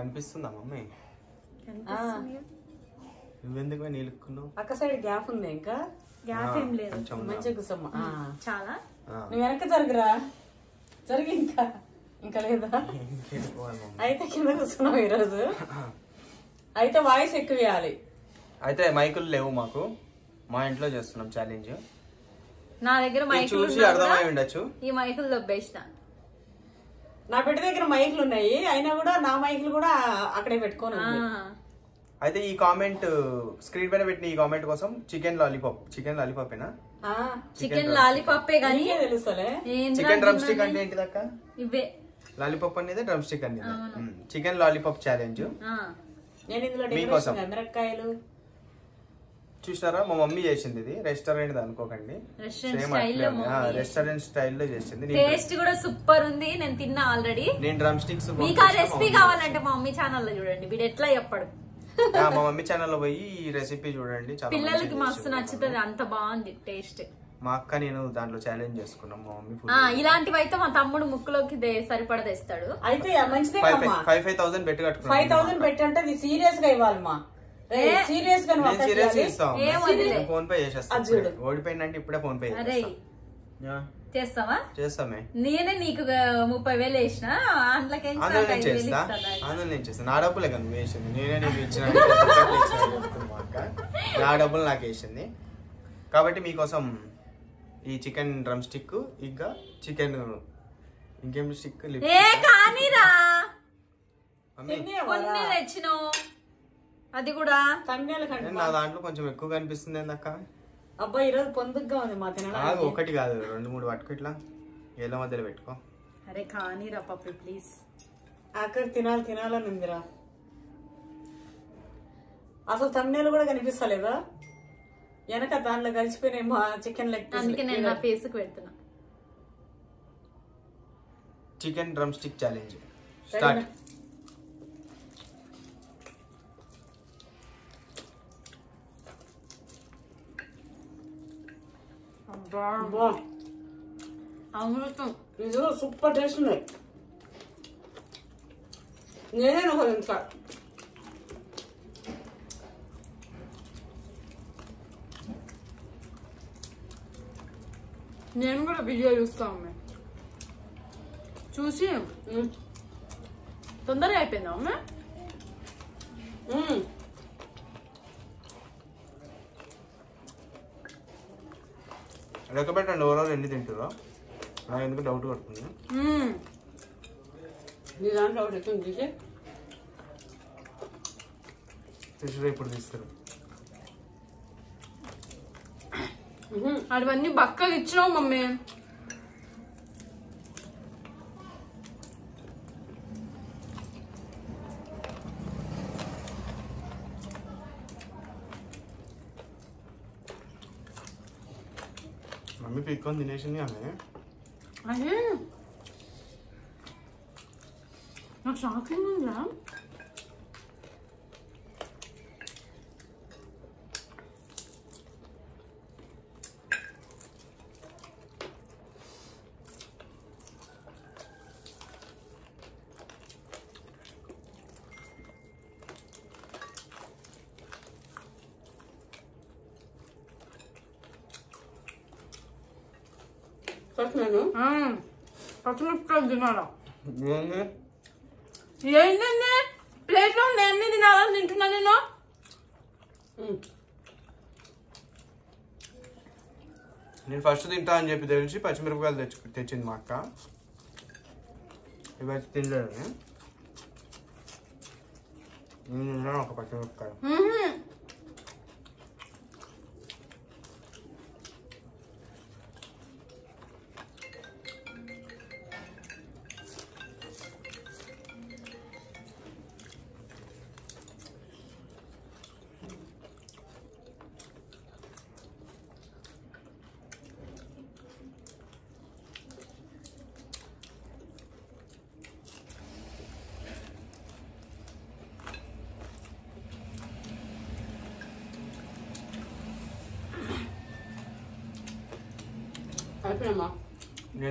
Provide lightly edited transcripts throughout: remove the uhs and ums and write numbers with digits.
కనిపిస్తుందా మమ్మీ? నువ్వెందుకు నీళ్ళుకున్నావు? పక్క సైడ్ గ్యాప్ ఉంది, ఇంకా గ్యాప్ ఏం లేదు, మంచిగా కూర్చోమ్మా. చాలా. నువ్వు వెనక జరుగురా, జరిగి ఇంకా లేదా? అయితే కింద కూర్చున్నావు ఈరోజు. అయితే వాయిస్ ఎక్కువ ఇవ్వాలి. అయితే మైకులు లేవు మాకు, మా ఇంట్లో చేస్తున్నాం ఛాలెంజ్. నా దగ్గర మైకులు చూసి అర్థమై ఉండొచ్చు. ఈ మైకులు దొబ్బేసిన. నా బిడ్డ దగ్గర మైకులు ఉన్నాయి, అయినా కూడా నా మైకులు కూడా అక్కడే పెట్టుకోను. అయితే ఈ కామెంట్ స్క్రీన్ పైన పెట్టిన ఈ కామెంట్ కోసం చికెన్ లాలీపాప్. చికెన్ లాలీపాపేనా? చికెన్ లాలీపాపే గానీ తెలుసలే. చికెన్ డ్రమ్ స్టిక్ అంటే ఏంటి దక్క? ఇవే లాలీపాప్ అనేది డ్రమ్ స్టిక్ అనేది. చికెన్ లాలీపాప్ ఛాలెంజ్ నేను ఇందులో మీకోసం. మిరపకాయలు చూసారా, మా మమ్మీ చేసింది. ఇది రెస్టారెంట్ అనుకోకండి, రెస్టారెంట్ స్టైల్లో చేసింది. టేస్ట్ కూడా సూపర్ ఉంది, నేను తిన్నా ఆల్రెడీ. నేను డ్రమ్ స్టిక్స్. మీకు ఆ రెసిపీ కావాలంటే మా మమ్మీ ఛానల్లో చూడండి, వీడు ఎట్లా చెప్పాడు. మా మమ్మీ ఛానల్లో పోయి ఈ రెసిపీ చూడండి, పిల్లలకి మస్తు నచ్చుతుంది, అంత బాగుంది టేస్ట్. మా అక్క నేను దాంట్లో ఛాలెంజ్ చేసుకున్నాం. మా మమ్మీ ఇలాంటివి అయితే మా తమ్ముడు ముక్కులోకి సరిపడా తెస్తాడు. అయితే మంచిదే. 5,000 పెట్టి కట్టుకున్నాం. 5,000 పెట్టి అంటే అది సీరియస్ గా ఇవ్వాలి మా. సీరియస్ గా ఫోన్ పే చేసేస్తాను. ఓడిపోయిందంటే ఇప్పుడే ఫోన్ పే చేస్తావా? చేస్తామే. నేనే నీకు 30,000 వేసిన, అందులోకి నా డబ్బులే కదా నువ్వు వేసింది. నేనే నీకు ఇచ్చిన, నా డబ్బులు నాకు వేసింది. కాబట్టి మీకోసం ఈ చికెన్ డ్రమ్ స్టిక్, ఇంకా చికెన్ ఇంకేం స్టిక్ తెచ్చినావు, అది కూడా నా దాంట్లో కొంచెం ఎక్కువ కనిపిస్తుంది ఏందక్క? అబ్బాయి ఈరోజు పొందుగ్గా ఉంది మా తినడానికి. ఒకటి కాదు 2-3 పట్టుకో, ఇట్లా ఏళ్ళ మధ్యలో పెట్టుకో. అరే కానీరా పప్పి ప్లీజ్. అక్కడ తినాలని ఉందిరా. అసలు తమ్నేలు కూడా కనిపిస్తలేదా వెనక? దాంట్లో కలిసిపోయినాయి మా చికెన్ లెగ్. అందుకే నేను నా ఫేస్ కి పెడుతున్నా. Chicken drumstick challenge start. అమృతం. ఇది సూపర్ టేస్ట్ ఉన్నాయి. నేనే ఇంకా నేను కూడా వీడియో చూస్తాను, చూసి తొందరగా అయిపోయిందా అమ్మ? లెక్క పెట్టండి ఓవరాల్ ఎన్ని తింటారో, నాకు ఎందుకు డౌట్ పడుతుంది. ఇప్పుడు తీస్తారు. అవన్నీ బక్కగా ఇచ్చినావు మమ్మీ. మమ్మీ పీక్కొని తినేసింది ఆమె. అదే నాకు షాకింగ్ ఉందా? పచ్చిమిరపకాయలు తినాలా? ఏంటండి ప్లేట్ లో అన్ని తినాలని తింటున్నా నేను. నేను ఫస్ట్ తింటా అని చెప్పి తెలిసి పచ్చిమిరపకాయలు తెచ్చింది మా అక్క. ఇవైతే తినలేదు. నేను తిన్నాను ఒక పచ్చిమిరపకాయ.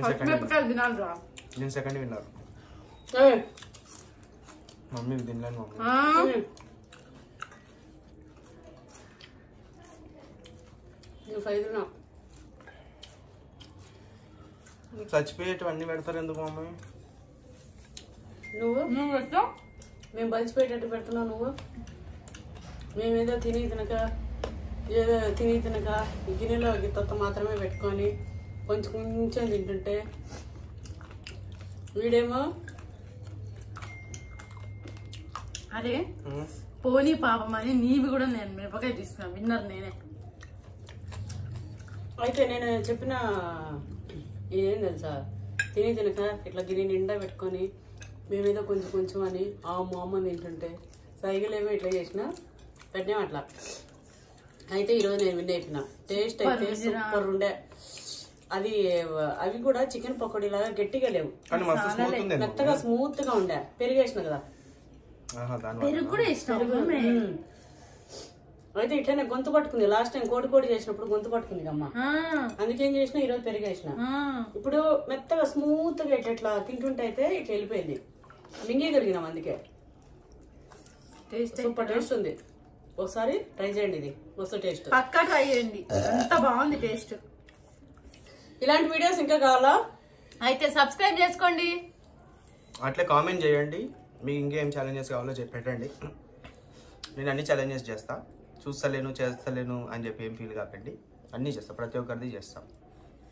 పచ్చిమిరపకాయలు తినాలిరా. నేను సెకండ్ విన్నారు. మమ్మీ తినలేను మమ్మీ. నువ్వు 5 తిన్నావు. చచ్చిపోయేటివన్నీ పెడతారు ఎందుకు మమ్మీ? నువ్వు పెట్టావు మేము బలిచిపోయేటట్టు పెడుతున్నావు నువ్వు. మేమేదో తిని తినక గిన్నెలో గిత్తతో మాత్రమే పెట్టుకొని కొంచెం కొంచెం తింటుంటే వీడేమో అరే పోనీ పాపం అని నీవి కూడా నేను మిరపకాయ తీసుకున్నా, విన్నర్ నేనే. అయితే నేను చెప్పిన ఏం తెలుసా, తిని తినక ఇట్లా గిన్నె నిండా పెట్టుకొని మేమేదో కొంచెం కొంచెం అని ఆ అమ్మ తింటుంటే సైకిలేమో ఇట్లా చేసిన పెట్టినాం అట్లా. అయితే ఈరోజు నేను విన్ అయిపోయిన. టేస్ట్ అయితే సూపర్ ఉండే. అది అవి కూడా చికెన్ పకోడీ లాగా గట్టిగా లేవు, మెత్తగా స్మూత్ గా ఉండే. పెరిగేసిన కదా, పెరుగు కూడా ఇష్టం. అయితే ఇట్లనే గొంతు పట్టుకుంది. లాస్ట్ టైం కోడి చేసినప్పుడు గొంతు పట్టుకుంది అమ్మ, అందుకేం చేసిన ఈరోజు పెరిగేసిన. ఇప్పుడు మెత్తగా స్మూత్ గా ఇట్లా తింటుంటే అయితే ఇట్లా వెళ్ళిపోయింది, మింగేయగలిగినాం. అందుకే సూపర్ టేస్ట్ ఉంది. ఒకసారి ట్రై చేయండి, ఇది వస్తు టేస్ట్ పక్కా ట్రై చేయండి, అంత బాగుంది టేస్ట్. ఇలాంటి వీడియోస్ ఇంకా కావాలా అయితే సబ్స్క్రైబ్ చేసుకోండి, అట్లే కామెంట్ చేయండి. మీకు ఇంకేం ఛాలెంజెస్ కావాలో పెట్టండి. నేను అన్ని ఛాలెంజెస్ చేస్తా. చేస్తలేను అని చెప్పి ఏం ఫీల్ కాకండి, అన్నీ చేస్తా, ప్రతి ఒక్కరిది చేస్తాం.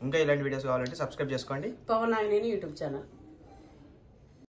ఇంకా ఇలాంటి వీడియోస్ కావాలంటే సబ్స్క్రైబ్ చేసుకోండి. Pavan Nagineni YouTube channel.